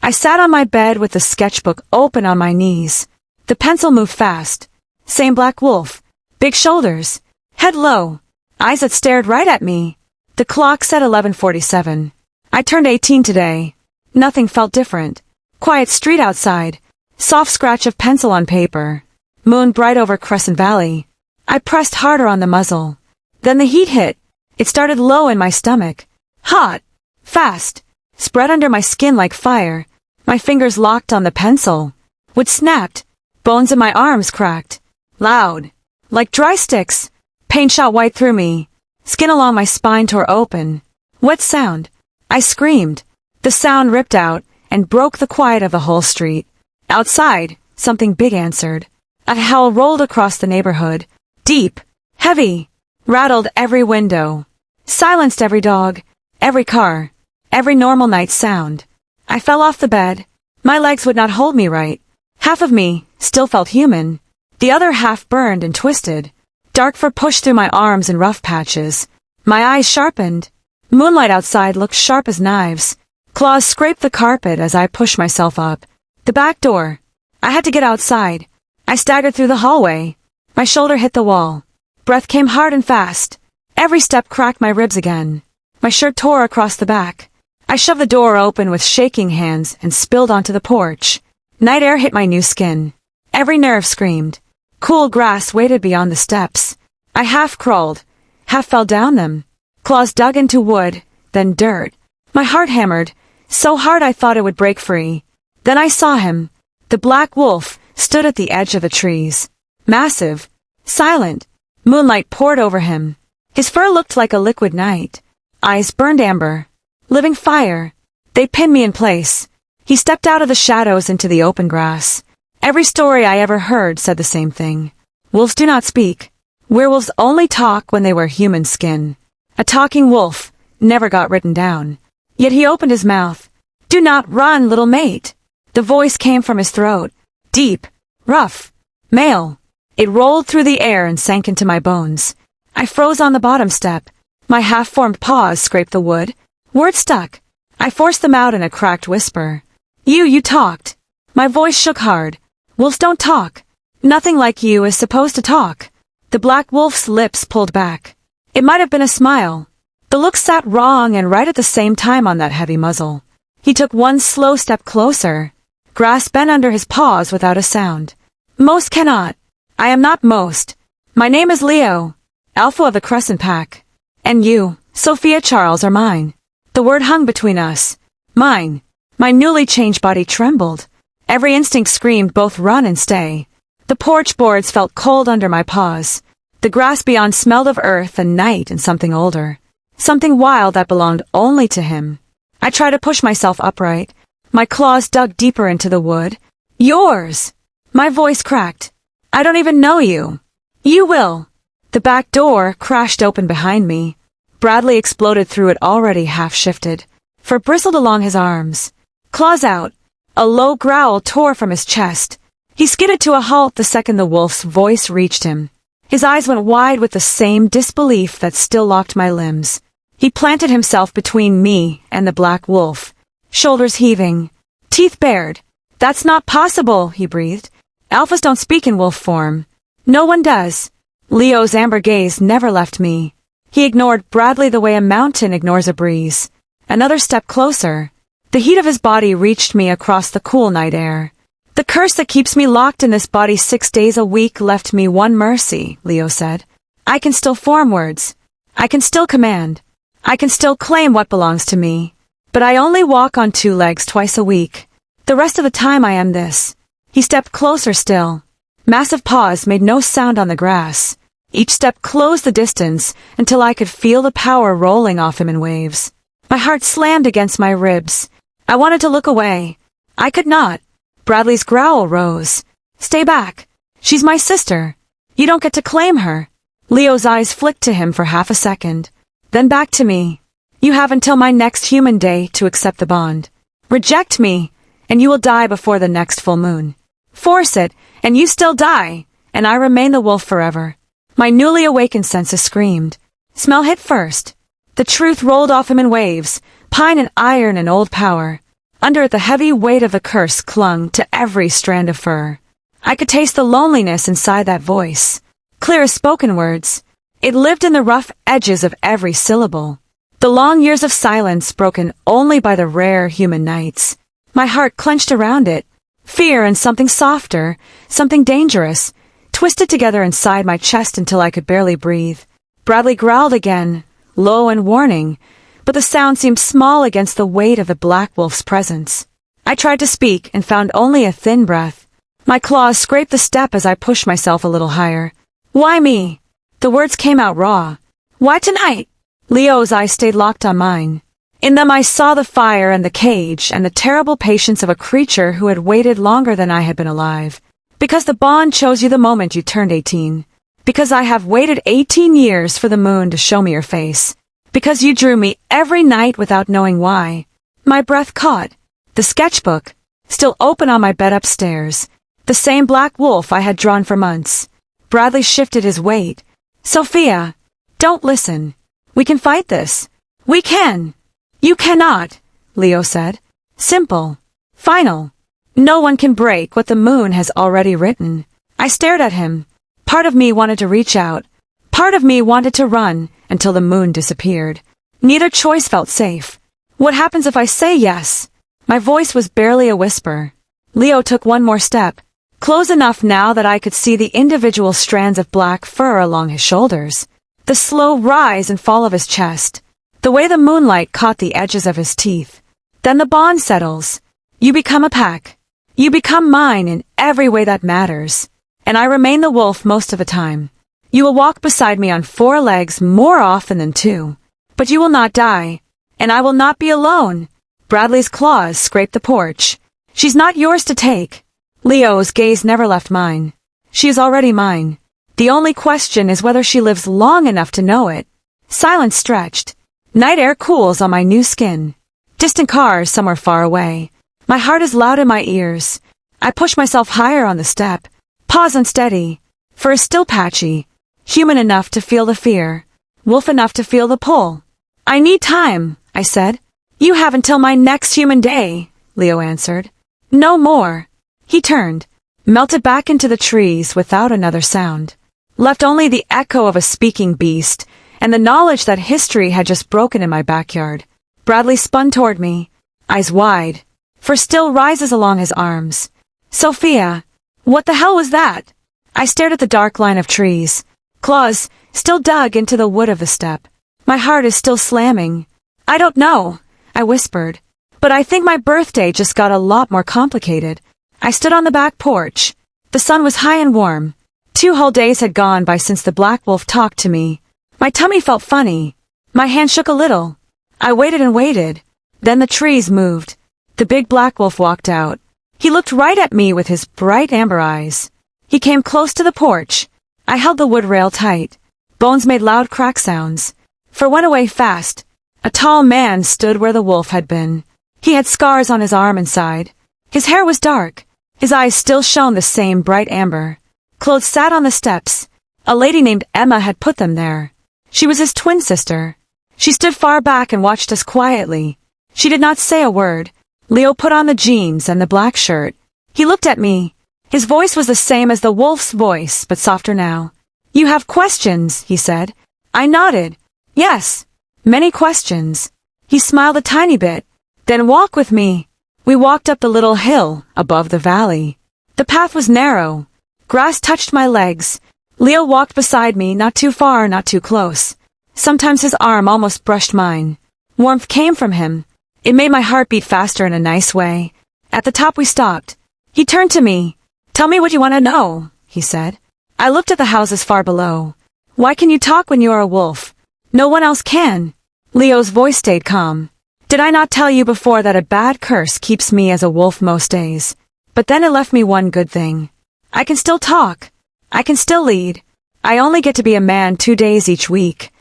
I sat on my bed with the sketchbook open on my knees. The pencil moved fast. Same black wolf. Big shoulders. Head low. Eyes that stared right at me. The clock said 11:47. I turned 18 today. Nothing felt different. Quiet street outside. Soft scratch of pencil on paper. Moon bright over Crescent Valley. I pressed harder on the muzzle. Then the heat hit. It started low in my stomach. Hot. Fast. Spread under my skin like fire. My fingers locked on the pencil. Wood snapped. Bones in my arms cracked. Loud. Like dry sticks. Pain shot white through me. Skin along my spine tore open. Wet sound. I screamed. The sound ripped out and broke the quiet of the whole street. Outside, something big answered. A howl rolled across the neighborhood. Deep. Heavy. Rattled every window. Silenced every dog. Every car. Every normal night sound. I fell off the bed. My legs would not hold me right. Half of me still felt human. The other half burned and twisted. Dark fur pushed through my arms in rough patches. My eyes sharpened. Moonlight outside looked sharp as knives. Claws scraped the carpet as I pushed myself up. The back door. I had to get outside. I staggered through the hallway. My shoulder hit the wall. Breath came hard and fast. Every step cracked my ribs again. My shirt tore across the back. I shoved the door open with shaking hands and spilled onto the porch. Night air hit my new skin. Every nerve screamed. Cool grass waited beyond the steps. I half crawled, half fell down them. Claws dug into wood, then dirt. My heart hammered, so hard I thought it would break free. Then I saw him. The black wolf stood at the edge of the trees. Massive. Silent. Moonlight poured over him. His fur looked like a liquid night. Eyes burned amber. Living fire. They pinned me in place. He stepped out of the shadows into the open grass. Every story I ever heard said the same thing. Wolves do not speak. Werewolves only talk when they wear human skin. A talking wolf never got written down. Yet he opened his mouth. Do not run, little mate. The voice came from his throat. Deep. Rough. Male. It rolled through the air and sank into my bones. I froze on the bottom step. My half-formed paws scraped the wood. Words stuck. I forced them out in a cracked whisper. You talked. My voice shook hard. Wolves don't talk. Nothing like you is supposed to talk. The black wolf's lips pulled back. It might have been a smile. The look sat wrong and right at the same time on that heavy muzzle. He took one slow step closer. Grass bent under his paws without a sound. Most cannot. I am not most. My name is Leo, Alpha of the Crescent Pack. And you, Sophia Charles, are mine. The word hung between us. Mine. My newly changed body trembled. Every instinct screamed both run and stay. The porch boards felt cold under my paws. The grass beyond smelled of earth and night and something older. Something wild that belonged only to him. I tried to push myself upright. My claws dug deeper into the wood. Yours! My voice cracked. I don't even know you. You will. The back door crashed open behind me. Bradley exploded through it already half-shifted. Fur bristled along his arms. Claws out. A low growl tore from his chest. He skidded to a halt the second the wolf's voice reached him. His eyes went wide with the same disbelief that still locked my limbs. He planted himself between me and the black wolf. Shoulders heaving. Teeth bared. That's not possible, he breathed. Alphas don't speak in wolf form. No one does. Leo's amber gaze never left me. He ignored Bradley the way a mountain ignores a breeze. Another step closer. The heat of his body reached me across the cool night air. The curse that keeps me locked in this body 6 days a week left me one mercy, Leo said. I can still form words. I can still command. I can still claim what belongs to me. But I only walk on 2 legs twice a week. The rest of the time I am this. He stepped closer still. Massive paws made no sound on the grass. Each step closed the distance until I could feel the power rolling off him in waves. My heart slammed against my ribs. I wanted to look away. I could not. Bradley's growl rose. Stay back. She's my sister. You don't get to claim her. Leo's eyes flicked to him for half a second. Then back to me. You have until my next human day to accept the bond. Reject me, and you will die before the next full moon. Force it, and you still die, and I remain the wolf forever. My newly awakened senses screamed. Smell hit first. The truth rolled off him in waves, pine and iron and old power. Under it the heavy weight of the curse clung to every strand of fur. I could taste the loneliness inside that voice. Clear as spoken words, it lived in the rough edges of every syllable. The long years of silence broken only by the rare human nights. My heart clenched around it. Fear and something softer, something dangerous, twisted together inside my chest until I could barely breathe. Bradley growled again, low and warning, but the sound seemed small against the weight of the black wolf's presence. I tried to speak and found only a thin breath. My claws scraped the step as I pushed myself a little higher. Why me? The words came out raw. Why tonight? Leo's eyes stayed locked on mine. In them I saw the fire and the cage and the terrible patience of a creature who had waited longer than I had been alive. Because the bond chose you the moment you turned 18. Because I have waited 18 years for the moon to show me your face. Because you drew me every night without knowing why. My breath caught. The sketchbook, still open on my bed upstairs. The same black wolf I had drawn for months. Bradley shifted his weight. Sophia, don't listen. We can fight this. We can. You cannot, Leo said. Simple. Final. No one can break what the moon has already written. I stared at him. Part of me wanted to reach out. Part of me wanted to run until the moon disappeared. Neither choice felt safe. What happens if I say yes? My voice was barely a whisper. Leo took one more step, close enough now that I could see the individual strands of black fur along his shoulders, the slow rise and fall of his chest, the way the moonlight caught the edges of his teeth. Then the bond settles. You become a pack. You become mine in every way that matters. And I remain the wolf most of the time. You will walk beside me on 4 legs more often than 2. But you will not die. And I will not be alone. Bradley's claws scraped the porch. She's not yours to take. Leo's gaze never left mine. She is already mine. The only question is whether she lives long enough to know it. Silence stretched. Night air cools on my new skin. Distant cars somewhere far away. My heart is loud in my ears. I push myself higher on the step. Pause unsteady. Fur is still patchy. Human enough to feel the fear. Wolf enough to feel the pull. I need time, I said. You have until my next human day, Leo answered. No more. He turned, melted back into the trees without another sound. Left only the echo of a speaking beast and the knowledge that history had just broken in my backyard. Bradley spun toward me, eyes wide. Fur still rises along his arms. Sophia, what the hell was that? I stared at the dark line of trees. Claws still dug into the wood of the step. My heart is still slamming. I don't know, I whispered. But I think my birthday just got a lot more complicated. I stood on the back porch. The sun was high and warm. 2 whole days had gone by since the black wolf talked to me. My tummy felt funny. My hand shook a little. I waited and waited. Then the trees moved. The big black wolf walked out. He looked right at me with his bright amber eyes. He came close to the porch. I held the wood rail tight. Bones made loud crack sounds. Fur went away fast. A tall man stood where the wolf had been. He had scars on his arm and side. His hair was dark. His eyes still shone the same bright amber. Clothes sat on the steps. A lady named Emma had put them there. She was his twin sister. She stood far back and watched us quietly. She did not say a word. Leo put on the jeans and the black shirt. He looked at me. His voice was the same as the wolf's voice, but softer now. You have questions, he said. I nodded. Yes, many questions. He smiled a tiny bit. Then walk with me. We walked up the little hill above the valley. The path was narrow. Grass touched my legs. Leo walked beside me, not too far, not too close. Sometimes his arm almost brushed mine. Warmth came from him. It made my heart beat faster in a nice way. At the top we stopped. He turned to me. Tell me what you want to know, he said. I looked at the houses far below. Why can you talk when you are a wolf? No one else can. Leo's voice stayed calm. Did I not tell you before that a bad curse keeps me as a wolf most days? But then it left me one good thing. I can still talk. I can still lead. I only get to be a man 2 days each week.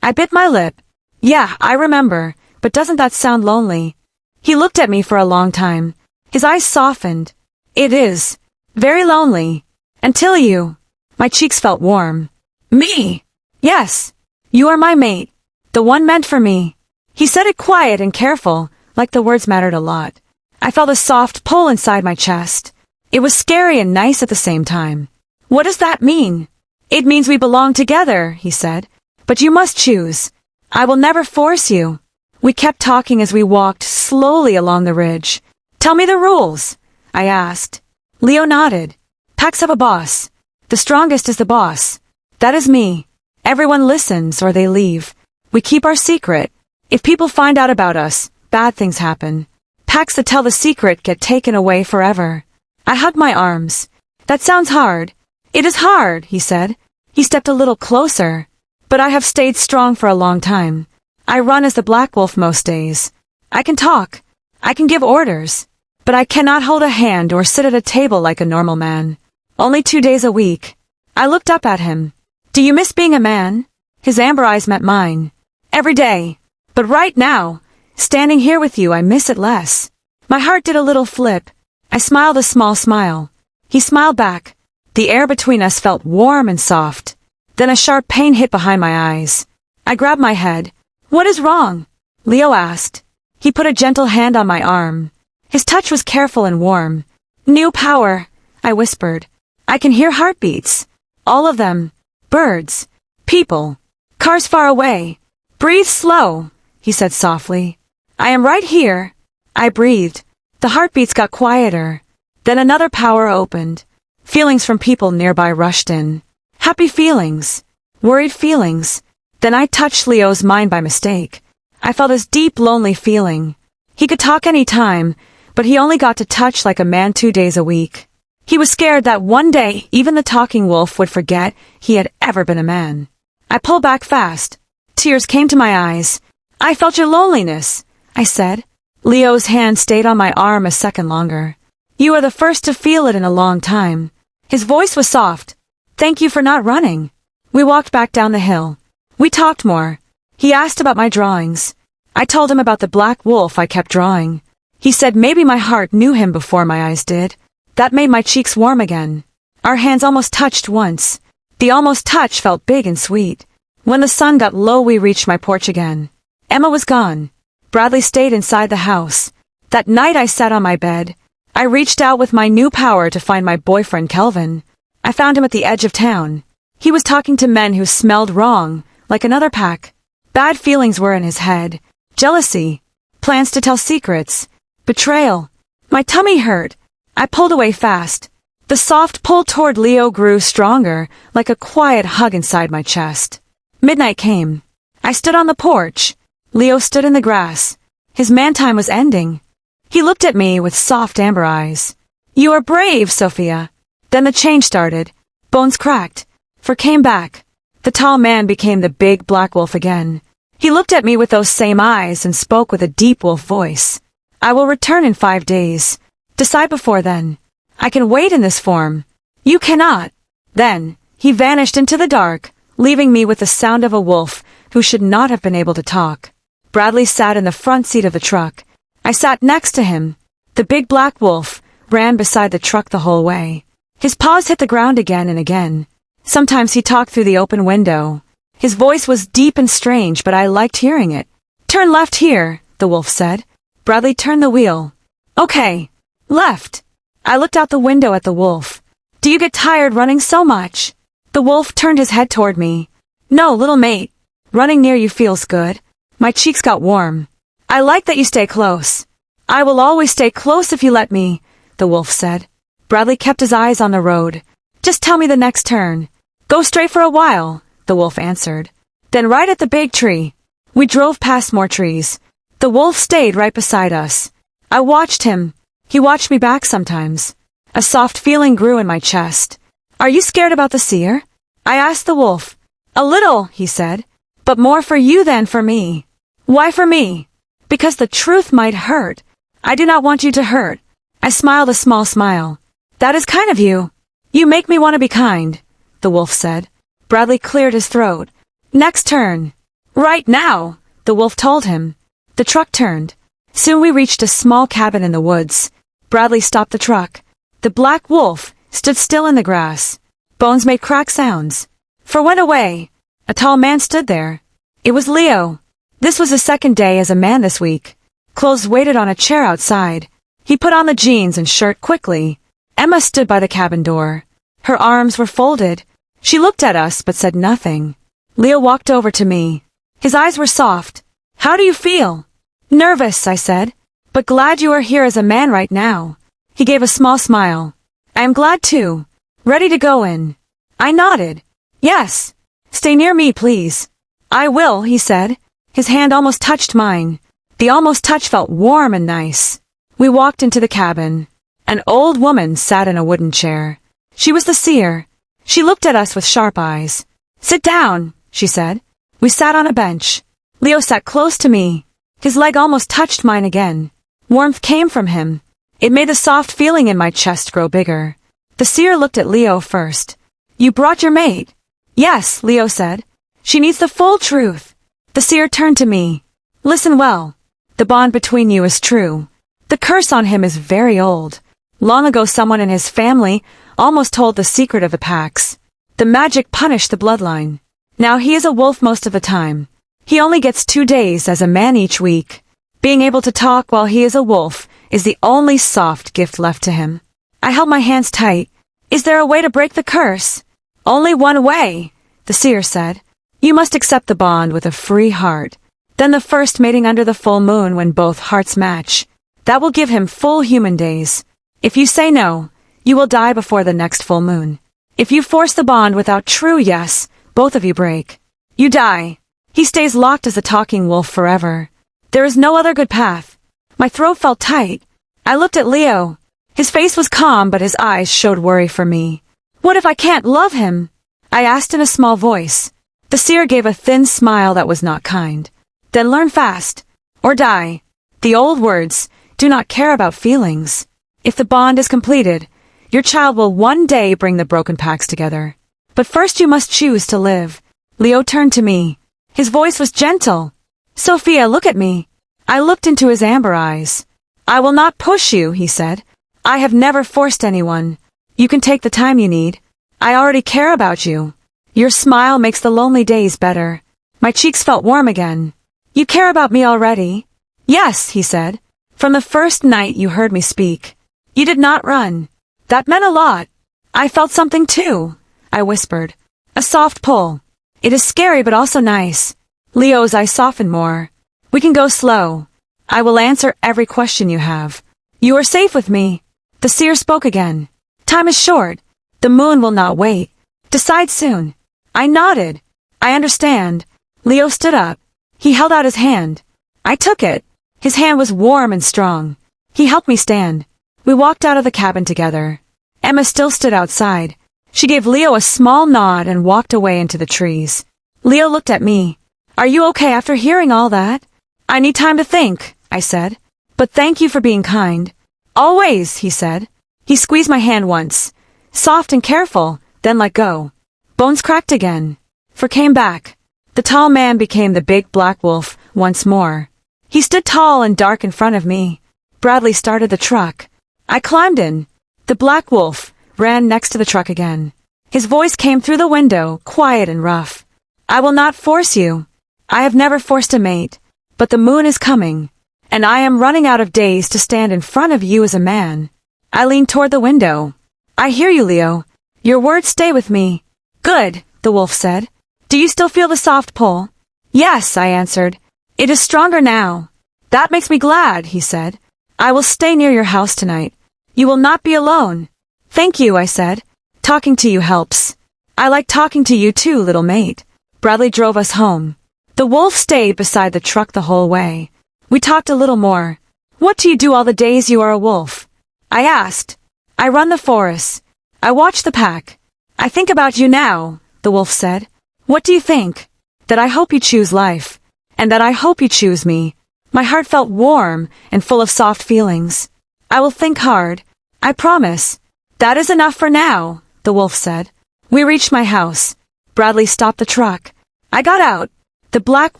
I bit my lip. Yeah, I remember, but doesn't that sound lonely? He looked at me for a long time. His eyes softened. It is. Very lonely. Until you. My cheeks felt warm. Me? Yes. You are my mate. The one meant for me. He said it quiet and careful, like the words mattered a lot. I felt a soft pull inside my chest. It was scary and nice at the same time. What does that mean? It means we belong together, he said. But you must choose. I will never force you. We kept talking as we walked slowly along the ridge. Tell me the rules, I asked. Leo nodded. Packs have a boss. The strongest is the boss. That is me. Everyone listens or they leave. We keep our secret. If people find out about us, bad things happen. Packs that tell the secret get taken away forever. I hugged my arms. That sounds hard. It is hard, he said. He stepped a little closer. But I have stayed strong for a long time. I run as the Black Wolf most days. I can talk. I can give orders. But I cannot hold a hand or sit at a table like a normal man. Only 2 days a week. I looked up at him. Do you miss being a man? His amber eyes met mine. Every day. But right now, standing here with you, I miss it less. My heart did a little flip. I smiled a small smile. He smiled back. The air between us felt warm and soft. Then a sharp pain hit behind my eyes. I grabbed my head. What is wrong? Leo asked. He put a gentle hand on my arm. His touch was careful and warm. New power, I whispered. I can hear heartbeats. All of them. Birds. People. Cars far away. Breathe slow, he said softly. I am right here. I breathed. The heartbeats got quieter. Then another power opened. Feelings from people nearby rushed in. Happy feelings. Worried feelings. Then I touched Leo's mind by mistake. I felt his deep, lonely feeling. He could talk any time, but he only got to touch like a man 2 days a week. He was scared that one day even the talking wolf would forget he had ever been a man. I pulled back fast. Tears came to my eyes. I felt your loneliness, I said. Leo's hand stayed on my arm a second longer. You are the first to feel it in a long time. His voice was soft. Thank you for not running. We walked back down the hill. We talked more. He asked about my drawings. I told him about the black wolf I kept drawing. He said maybe my heart knew him before my eyes did. That made my cheeks warm again. Our hands almost touched once. The almost touch felt big and sweet. When the sun got low, we reached my porch again. Emma was gone. Bradley stayed inside the house. That night I sat on my bed. I reached out with my new power to find my boyfriend Kelvin. I found him at the edge of town. He was talking to men who smelled wrong, like another pack. Bad feelings were in his head. Jealousy. Plans to tell secrets. Betrayal. My tummy hurt. I pulled away fast. The soft pull toward Leo grew stronger, like a quiet hug inside my chest. Midnight came. I stood on the porch. Leo stood in the grass. His man time was ending. He looked at me with soft amber eyes. You are brave, Sophia. Then the change started. Bones cracked. Fur came back. The tall man became the big black wolf again. He looked at me with those same eyes and spoke with a deep wolf voice. I will return in 5 days. Decide before then. I can wait in this form. You cannot. Then, he vanished into the dark, leaving me with the sound of a wolf who should not have been able to talk. Bradley sat in the front seat of the truck. I sat next to him. The big black wolf ran beside the truck the whole way. His paws hit the ground again and again. Sometimes he talked through the open window. His voice was deep and strange, but I liked hearing it. Turn left here, the wolf said. Bradley turned the wheel. Okay. Left. I looked out the window at the wolf. Do you get tired running so much? The wolf turned his head toward me. No, little mate. Running near you feels good. My cheeks got warm. I like that you stay close. I will always stay close if you let me, the wolf said. Bradley kept his eyes on the road. Just tell me the next turn. Go straight for a while, the wolf answered. Then right at the big tree. We drove past more trees. The wolf stayed right beside us. I watched him. He watched me back sometimes. A soft feeling grew in my chest. Are you scared about the seer? I asked the wolf. A little, he said, but more for you than for me. Why for me? Because the truth might hurt. I do not want you to hurt. I smiled a small smile. That is kind of you. You make me want to be kind, the wolf said. Bradley cleared his throat. Next turn. Right now, the wolf told him. The truck turned. Soon we reached a small cabin in the woods. Bradley stopped the truck. The black wolf stood still in the grass. Bones made crack sounds. Fur went away. A tall man stood there. It was Leo. This was his second day as a man this week. Clothes waited on a chair outside. He put on the jeans and shirt quickly. Emma stood by the cabin door. Her arms were folded. She looked at us but said nothing. Leo walked over to me. His eyes were soft. "How do you feel?" "Nervous," I said, "but glad you are here as a man right now." He gave a small smile. "I am glad too. Ready to go in?" I nodded. "Yes. Stay near me, please." "I will," he said. His hand almost touched mine. The almost touch felt warm and nice. We walked into the cabin. An old woman sat in a wooden chair. She was the seer. She looked at us with sharp eyes. "Sit down," she said. We sat on a bench. Leo sat close to me. His leg almost touched mine again. Warmth came from him. It made the soft feeling in my chest grow bigger. The seer looked at Leo first. "You brought your mate?" "Yes," Leo said. "She needs the full truth." The seer turned to me. "Listen well. The bond between you is true. The curse on him is very old. Long ago someone in his family almost told the secret of the packs. The magic punished the bloodline. Now he is a wolf most of the time. He only gets 2 days as a man each week. Being able to talk while he is a wolf is the only soft gift left to him." I held my hands tight. "Is there a way to break the curse?" "Only one way," the seer said. "You must accept the bond with a free heart. Then the first mating under the full moon when both hearts match. That will give him full human days. If you say no, you will die before the next full moon. If you force the bond without true yes, both of you break. You die. He stays locked as a talking wolf forever. There is no other good path." My throat felt tight. I looked at Leo. His face was calm, but his eyes showed worry for me. "What if I can't love him?" I asked in a small voice. The seer gave a thin smile that was not kind. "Then learn fast, or die." The old words, do not care about feelings. If the bond is completed, your child will one day bring the broken packs together. But first you must choose to live. Leo turned to me. His voice was gentle. "Sophia, look at me." I looked into his amber eyes. "I will not push you," he said. "I have never forced anyone. You can take the time you need. I already care about you. Your smile makes the lonely days better." My cheeks felt warm again. "You care about me already?" "Yes," he said. "From the first night you heard me speak. You did not run. That meant a lot." "I felt something too," I whispered. "A soft pull. It is scary but also nice." Leo's eyes softened more. "We can go slow. I will answer every question you have. You are safe with me." The seer spoke again. "Time is short. The moon will not wait. Decide soon." I nodded. "I understand." Leo stood up. He held out his hand. I took it. His hand was warm and strong. He helped me stand. We walked out of the cabin together. Emma still stood outside. She gave Leo a small nod and walked away into the trees. Leo looked at me. "Are you okay after hearing all that?" "I need time to think," I said. "But thank you for being kind." "Always," he said. He squeezed my hand once. Soft and careful, then let go. Bones cracked again. Fur came back. The tall man became the big black wolf once more. He stood tall and dark in front of me. Bradley started the truck. I climbed in. The black wolf ran next to the truck again. His voice came through the window, quiet and rough. "I will not force you. I have never forced a mate. But the moon is coming, and I am running out of days to stand in front of you as a man." I leaned toward the window. "I hear you, Leo. Your words stay with me." "Good," the wolf said. "Do you still feel the soft pull?" "Yes," I answered. "It is stronger now." "That makes me glad," he said. "I will stay near your house tonight. You will not be alone." "Thank you," I said. "Talking to you helps." "I like talking to you too, little mate." Bradley drove us home. The wolf stayed beside the truck the whole way. We talked a little more. "What do you do all the days you are a wolf?" I asked. "I run the forest. I watch the pack. I think about you now," the wolf said. "What do you think?" "That I hope you choose life. And that I hope you choose me." My heart felt warm and full of soft feelings. "I will think hard. I promise." "That is enough for now," the wolf said. We reached my house. Bradley stopped the truck. I got out. The black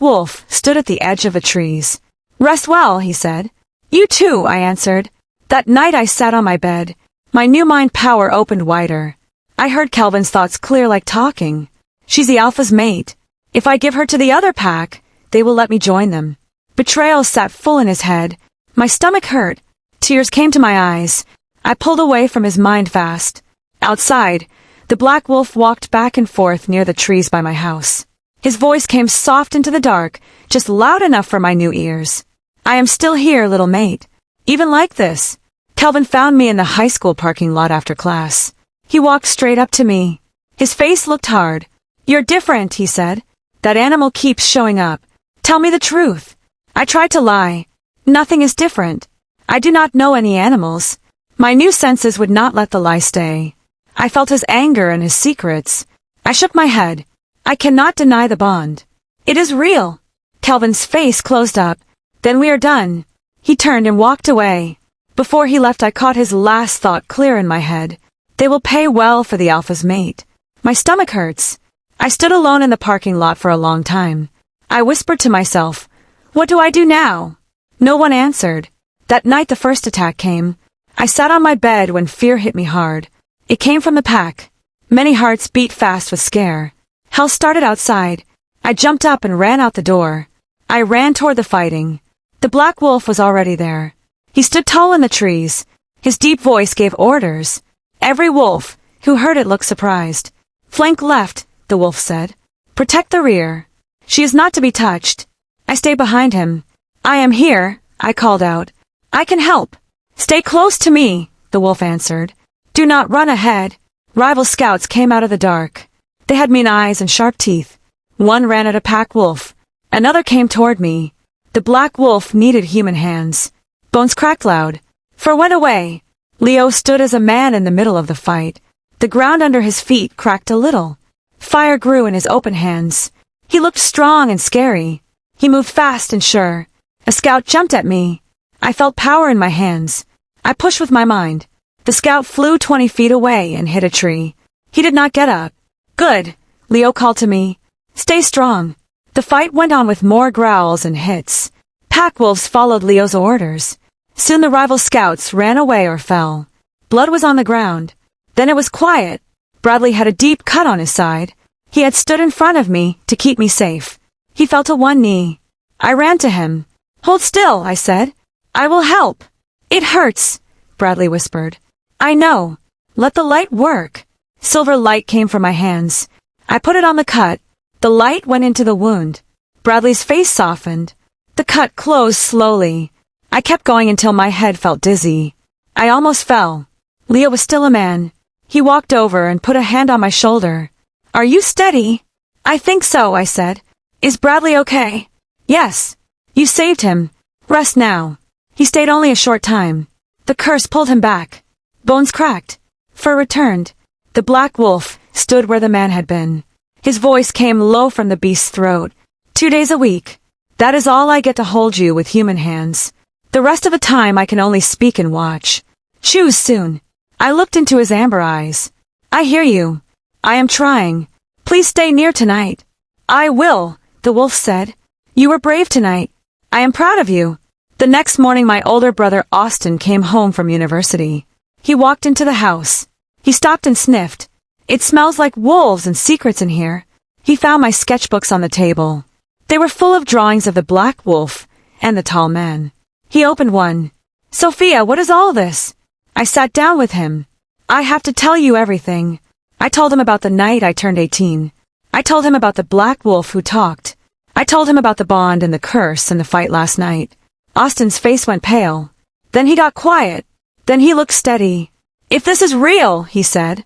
wolf stood at the edge of the trees. "Rest well," he said. "You too," I answered. That night I sat on my bed. My new mind power opened wider. I heard Kelvin's thoughts clear like talking. She's the alpha's mate. If I give her to the other pack, they will let me join them. Betrayal sat full in his head. My stomach hurt. Tears came to my eyes. I pulled away from his mind fast. Outside, the black wolf walked back and forth near the trees by my house. His voice came soft into the dark, just loud enough for my new ears. I am still here, little mate. Even like this. Calvin found me in the high school parking lot after class. He walked straight up to me. His face looked hard. You're different, he said. That animal keeps showing up. Tell me the truth. I tried to lie. Nothing is different. I do not know any animals. My new senses would not let the lie stay. I felt his anger and his secrets. I shook my head. I cannot deny the bond. It is real. Calvin's face closed up. Then we are done. He turned and walked away. Before he left, I caught his last thought clear in my head. They will pay well for the alpha's mate. My stomach hurts. I stood alone in the parking lot for a long time. I whispered to myself, what do I do now? No one answered. That night the first attack came. I sat on my bed when fear hit me hard. It came from the pack. Many hearts beat fast with scare. Hell started outside. I jumped up and ran out the door. I ran toward the fighting. The black wolf was already there. He stood tall in the trees. His deep voice gave orders. Every wolf who heard it looked surprised. Flank left, the wolf said. Protect the rear. She is not to be touched. I stayed behind him. I am here, I called out. I can help. Stay close to me, the wolf answered. Do not run ahead. Rival scouts came out of the dark. They had mean eyes and sharp teeth. One ran at a pack wolf. Another came toward me. The black wolf needed human hands. Bones cracked loud. Fur went away. Leo stood as a man in the middle of the fight. The ground under his feet cracked a little. Fire grew in his open hands. He looked strong and scary. He moved fast and sure. A scout jumped at me. I felt power in my hands. I pushed with my mind. The scout flew 20 feet away and hit a tree. He did not get up. Good, Leo called to me. Stay strong. The fight went on with more growls and hits. Pack wolves followed Leo's orders. Soon the rival scouts ran away or fell. Blood was on the ground. Then it was quiet. Bradley had a deep cut on his side. He had stood in front of me to keep me safe. He fell to one knee. I ran to him. Hold still, I said. I will help. It hurts, Bradley whispered. I know. Let the light work. Silver light came from my hands. I put it on the cut. The light went into the wound. Bradley's face softened. The cut closed slowly. I kept going until my head felt dizzy. I almost fell. Leo was still a man. He walked over and put a hand on my shoulder. Are you steady? I think so, I said. Is Bradley okay? Yes. You saved him. Rest now. He stayed only a short time. The curse pulled him back. Bones cracked. Fur returned. The black wolf stood where the man had been. His voice came low from the beast's throat. 2 days a week. That is all I get to hold you with human hands. The rest of the time I can only speak and watch. Choose soon. I looked into his amber eyes. I hear you. I am trying. Please stay near tonight. I will, the wolf said. You were brave tonight. I am proud of you. The next morning my older brother Austin came home from university. He walked into the house. He stopped and sniffed. It smells like wolves and secrets in here. He found my sketchbooks on the table. They were full of drawings of the black wolf and the tall man. He opened one. Sophia, what is all this? I sat down with him. I have to tell you everything. I told him about the night I turned 18. I told him about the black wolf who talked. I told him about the bond and the curse and the fight last night. Austin's face went pale. Then he got quiet. Then he looked steady. If this is real, he said,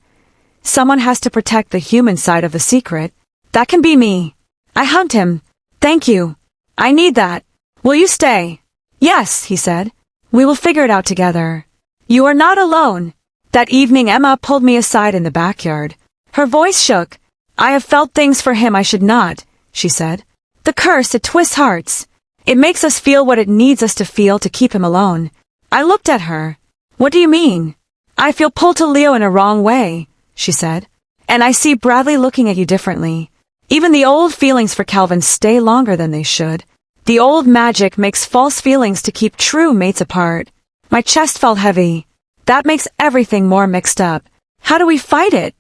someone has to protect the human side of the secret. That can be me. I hugged him. Thank you. I need that. Will you stay? Yes, he said. We will figure it out together. You are not alone. That evening Emma pulled me aside in the backyard. Her voice shook. I have felt things for him I should not, she said. The curse, it twists hearts. It makes us feel what it needs us to feel to keep him alone. I looked at her. What do you mean? I feel pulled to Leo in a wrong way, she said. And I see Bradley looking at you differently. Even the old feelings for Calvin stay longer than they should. The old magic makes false feelings to keep true mates apart. My chest felt heavy. That makes everything more mixed up. How do we fight it?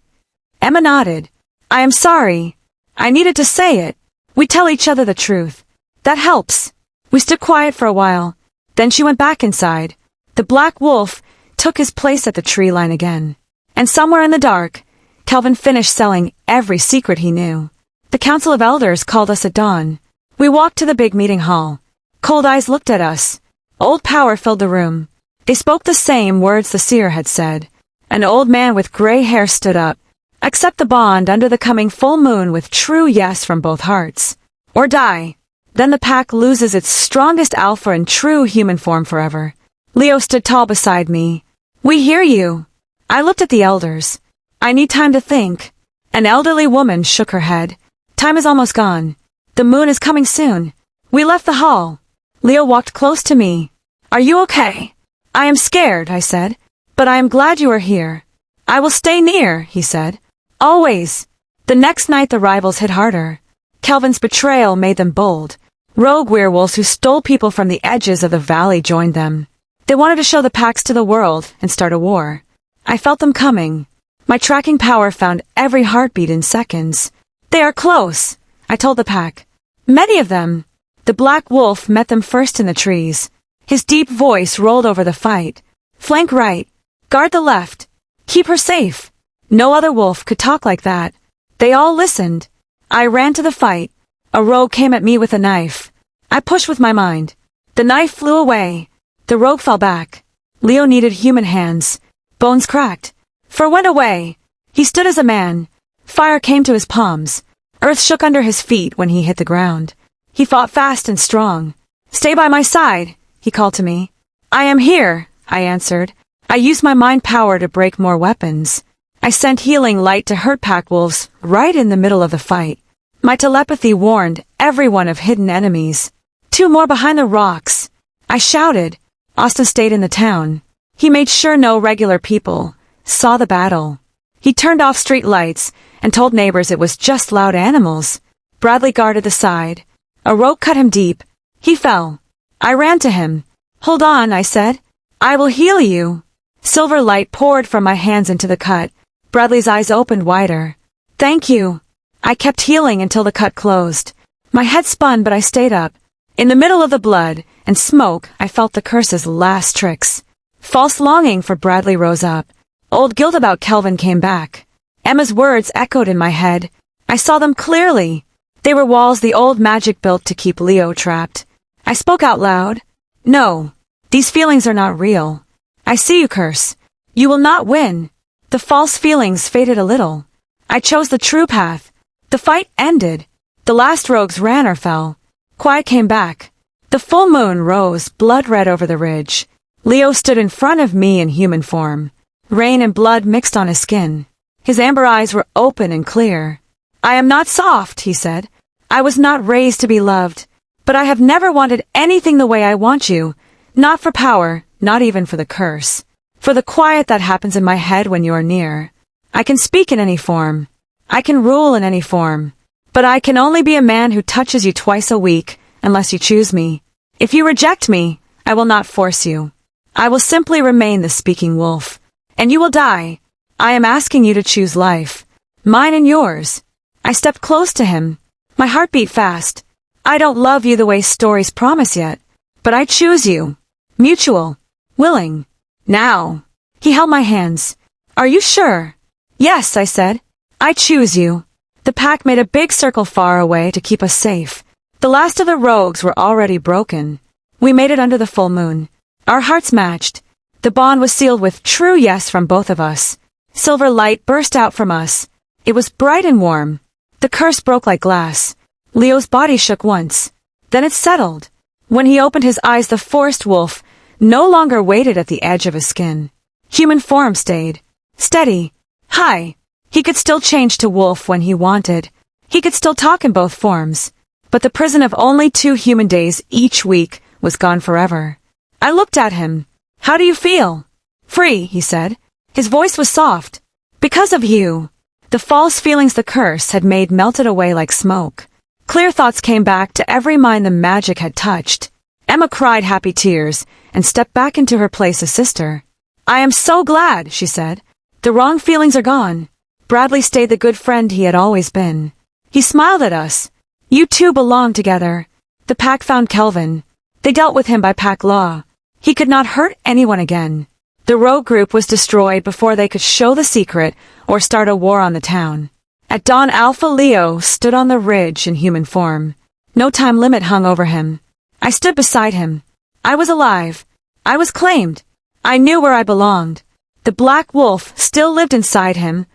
Emma nodded. I am sorry. I needed to say it. We tell each other the truth. That helps. We stood quiet for a while. Then she went back inside. The black wolf took his place at the tree line again. And somewhere in the dark, Kelvin finished selling every secret he knew. The Council of Elders called us at dawn. We walked to the big meeting hall. Cold eyes looked at us. Old power filled the room. They spoke the same words the seer had said. An old man with gray hair stood up. Accept the bond under the coming full moon with true yes from both hearts. Or die. Then the pack loses its strongest alpha in true human form forever. Leo stood tall beside me. We hear you. I looked at the elders. I need time to think. An elderly woman shook her head. Time is almost gone. The moon is coming soon. We left the hall. Leo walked close to me. Are you okay? I am scared, I said. But I am glad you are here. I will stay near, he said. Always. The next night the rivals hit harder. Kelvin's betrayal made them bold. Rogue werewolves who stole people from the edges of the valley joined them. They wanted to show the packs to the world and start a war. I felt them coming. My tracking power found every heartbeat in seconds. They are close, I told the pack. Many of them. The black wolf met them first in the trees. His deep voice rolled over the fight. Flank right. Guard the left. Keep her safe. No other wolf could talk like that. They all listened. I ran to the fight. A rogue came at me with a knife. I pushed with my mind. The knife flew away. The rogue fell back. Leo needed human hands. Bones cracked. Fur went away. He stood as a man. Fire came to his palms. Earth shook under his feet when he hit the ground. He fought fast and strong. Stay by my side, he called to me. I am here, I answered. I used my mind power to break more weapons. I sent healing light to hurt pack wolves right in the middle of the fight. My telepathy warned everyone of hidden enemies. 2 more behind the rocks. I shouted. Austin stayed in the town. He made sure no regular people saw the battle. He turned off street lights and told neighbors it was just loud animals. Bradley guarded the side. A rope cut him deep. He fell. I ran to him. Hold on, I said. I will heal you. Silver light poured from my hands into the cut. Bradley's eyes opened wider. Thank you. I kept healing until the cut closed. My head spun, but I stayed up. In the middle of the blood and smoke, I felt the curse's last tricks. False longing for Bradley rose up. Old guilt about Kelvin came back. Emma's words echoed in my head. I saw them clearly. They were walls the old magic built to keep Leo trapped. I spoke out loud. No, these feelings are not real. I see you, curse. You will not win. The false feelings faded a little. I chose the true path. The fight ended. The last rogues ran or fell. Quiet came back. The full moon rose, blood red over the ridge. Leo stood in front of me in human form. Rain and blood mixed on his skin. His amber eyes were open and clear. I am not soft, he said. I was not raised to be loved. But I have never wanted anything the way I want you. Not for power, not even for the curse. For the quiet that happens in my head when you are near. I can speak in any form. I can rule in any form. But I can only be a man who touches you twice a week, unless you choose me. If you reject me, I will not force you. I will simply remain the speaking wolf. And you will die. I am asking you to choose life. Mine and yours. I stepped close to him. My heart beat fast. I don't love you the way stories promise yet. But I choose you. Mutual. Willing. Now. He held my hands. Are you sure? Yes, I said. I choose you. The pack made a big circle far away to keep us safe. The last of the rogues were already broken. We made it under the full moon. Our hearts matched. The bond was sealed with true yes from both of us. Silver light burst out from us. It was bright and warm. The curse broke like glass. Leo's body shook once. Then it settled. When he opened his eyes, the forest wolf no longer waited at the edge of his skin. Human form stayed. Steady. High. He could still change to wolf when he wanted. He could still talk in both forms. But the prison of only 2 human days each week was gone forever. I looked at him. How do you feel? Free, he said. His voice was soft. Because of you. The false feelings the curse had made melted away like smoke. Clear thoughts came back to every mind the magic had touched. Emma cried happy tears and stepped back into her place as sister. I am so glad, she said. The wrong feelings are gone. Bradley stayed the good friend he had always been. He smiled at us. You two belong together. The pack found Kelvin. They dealt with him by pack law. He could not hurt anyone again. The rogue group was destroyed before they could show the secret or start a war on the town. At dawn, Alpha Leo stood on the ridge in human form. No time limit hung over him. I stood beside him. I was alive. I was claimed. I knew where I belonged. The black wolf still lived inside him,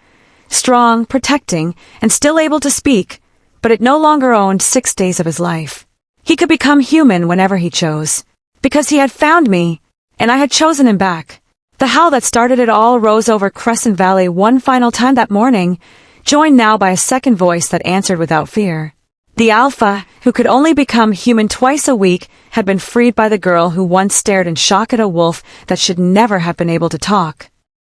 strong, protecting, and still able to speak, but it no longer owned 6 days of his life. He could become human whenever he chose, because he had found me, and I had chosen him back. The howl that started it all rose over Crescent Valley one final time that morning, joined now by a second voice that answered without fear. The Alpha, who could only become human twice a week, had been freed by the girl who once stared in shock at a wolf that should never have been able to talk.